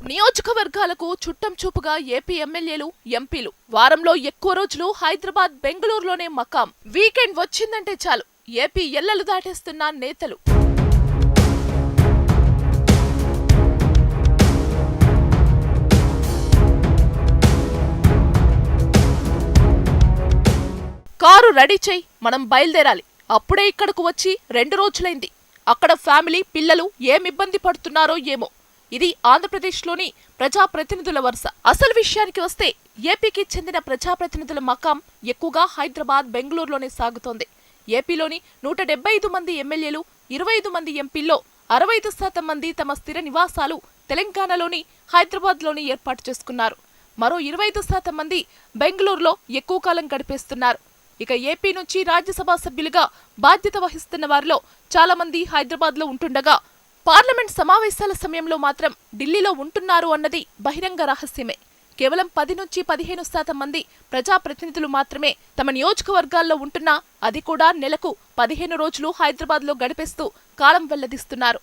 నియోజకవర్గాలకు చుట్టం చూపుగా ఏపీ ఎమ్మెల్యేలు, ఎంపీలు వారంలో ఎక్కువ రోజులు హైదరాబాద్, బెంగళూరులోనే మకాం. వీకెండ్ వచ్చిందంటే చాలు ఏపీ ఎల్లలు దాటేస్తున్న నేతలు. కారు రెడీ చెయ్యి, మనం బయలుదేరాలి. అప్పుడే ఇక్కడకు వచ్చి 2 రోజులైంది. అక్కడ ఫ్యామిలీ, పిల్లలు ఏమిబ్బంది పడుతున్నారో ఏమో. ఇది ఆంధ్రప్రదేశ్లోని ప్రజాప్రతినిధుల వరుస. అసలు విషయానికి వస్తే ఏపీకి చెందిన ప్రజాప్రతినిధుల మకాం ఎక్కువగా హైదరాబాద్, బెంగళూరులోనే సాగుతోంది. ఏపీలోని 175 మంది ఎమ్మెల్యేలు, 25 మంది ఎంపీల్లో 65% మంది తమ స్థిర నివాసాలు తెలంగాణలోని హైదరాబాద్లోని ఏర్పాటు చేసుకున్నారు. మరో 25% మంది బెంగళూరులో ఎక్కువ కాలం గడిపేస్తున్నారు. ఇక ఏపీ నుంచి రాజ్యసభ సభ్యులుగా బాధ్యత వహిస్తున్న వారిలో చాలా మంది హైదరాబాద్లో ఉంటుండగా, పార్లమెంట్ సమావేశాల సమయంలో మాత్రం ఢిల్లీలో ఉంటున్నారు అన్నది బహిరంగ రహస్యమే. కేవలం 10 నుంచి 15% మంది ప్రజాప్రతినిధులు మాత్రమే తమ నియోజకవర్గాల్లో ఉంటున్నా, అది కూడా నెలకు 15 రోజులు హైదరాబాద్లో గడిపేస్తూ కాలం వెల్లదిస్తున్నారు.